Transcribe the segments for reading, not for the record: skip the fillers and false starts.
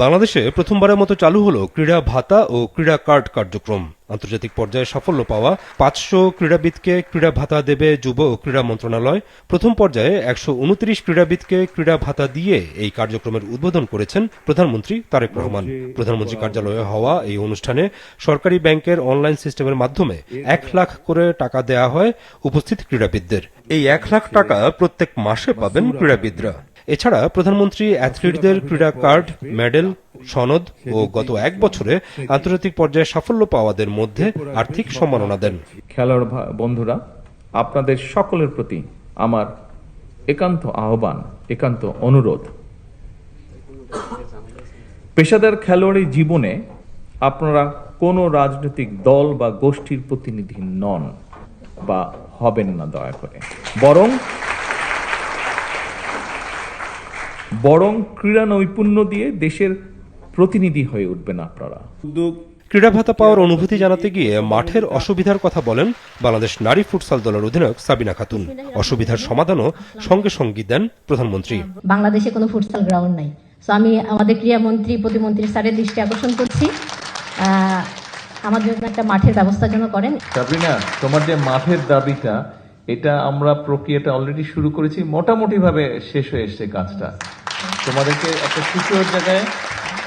বাংলাদেশে প্রথমবারের মতো চালু হলো ক্রীড়া ভাতা ও ক্রীড়া কার্ড কার্যক্রম। আন্তর্জাতিক পর্যায়ে সাফল্য পাওয়া 500 ক্রীড়াবিদকে ক্রীড়া ভাতা দেবে যুব ও ক্রীড়া মন্ত্রণালয়। প্রথম পর্যায়ে 129 ক্রীড়াবিদকে ক্রীড়া ভাতা দিয়ে এই কার্যক্রমের উদ্বোধন করেছেন প্রধানমন্ত্রী তারেক রহমান। প্রধানমন্ত্রী কার্যালয়ে হওয়া এই অনুষ্ঠানে সরকারি ব্যাংকের অনলাইন সিস্টেমের মাধ্যমে 1 লাখ করে টাকা দেয়া হয় উপস্থিত ক্রীড়াবিদদের। এই 1 লাখ টাকা প্রত্যেক মাসে পাবেন ক্রীড়াবিদরা। এছাড়া প্রধানমন্ত্রী অ্যাথলিটদের ক্রীড়া কার্ড, মেডেল, সনদ ও গত 1 বছরে আন্তর্জাতিক পর্যায়ে সাফল্য পাওয়াদের মধ্যে আর্থিক সম্মাননা দেন। খেলোয়াড় বন্ধুরা, আপনাদের সকলের প্রতি আমার একান্ত আহ্বান, একান্ত অনুরোধ, পেশাদার খেলোয়াড়ি জীবনে আপনারা কোনো রাজনৈতিক দল বা গোষ্ঠীর প্রতিনিধি নন বা হবেন না দয়া করে, বরং ক্রীড়া নৈপুণ্য দিয়ে দেশের প্রতিনিধি হয়ে উঠবেন আপনারা। ক্রীড়া ভাতা পাওয়ার অনুভূতি জানাতে গিয়ে মাঠের অসুবিধার কথা বলেন বাংলাদেশ নারী ফুটসাল দলের অধিনায়ক সাবিনা খাতুন। অসুবিধার সমাধানও সঙ্গে সঙ্গে দেন প্রধানমন্ত্রী। বাংলাদেশে কোনো ফুটসাল গ্রাউন্ড নাই, তো আমি আমাদের ক্রীড়ামন্ত্রী প্রতিমন্ত্রী স্যারের দৃষ্টি আকর্ষণ করছি আমাদের জন্য একটা মাঠের ব্যবস্থা যেন করেন। সাবিনা, তোমার যে মাঠের দাবিটা, এটা আমরা প্রক্রিয়াটা অলরেডি শুরু করেছি, মোটামুটি ভাবে শেষ হয়ে এসছে কাজটা। তোমাদেরকে একটা সিকিউর জায়গায়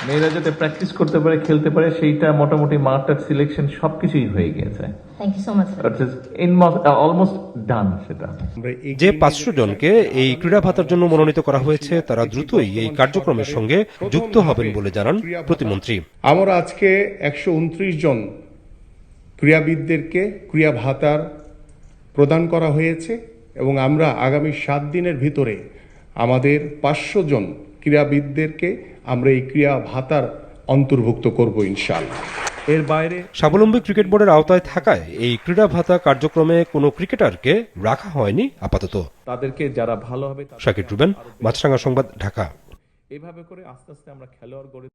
মেয়েরা যাতে প্র্যাকটিস করতে পারে, খেলতে পারে, সেইটা মোটামুটি মাঠটার সিলেকশন সবকিছুই হয়ে গিয়েছে। Thank you so much sir. Almost done. সেটা যে 500 জনকে এই ক্রীড়া ভাতার জন্য মনোনীত করা হয়েছে তারা দ্রুতই এই কার্যক্রমের সঙ্গে যুক্ত হবেন বলে জানান প্রতিমন্ত্রী। আমরা আজকে 129 জন ক্রীড়াবিদদেরকে ক্রীড়া ভাতার প্রদান করা হয়েছে এবং আমরা আগামী 7 দিনের ভিতরে আমাদের 500 জন ক্রীড়াবিদদেরকে আমরা এই ক্রীড়া ভাতার অন্তর্ভুক্ত করব ইনশাআল্লাহ। এর বাইরে স্বাবলম্বী ক্রিকেট বোর্ডের আওতায় থাকায় এই ক্রীড়া ভাতা কার্যক্রমে কোনো ক্রিকেটারকে রাখা হয়নি আপাতত। তাদেরকে যারা ভালো হবে, শাকির রুবেন, মাছরাঙা সংবাদ, ঢাকা। এভাবে করে আস্তে আস্তে আমরা খেলোয়াড় গড়ে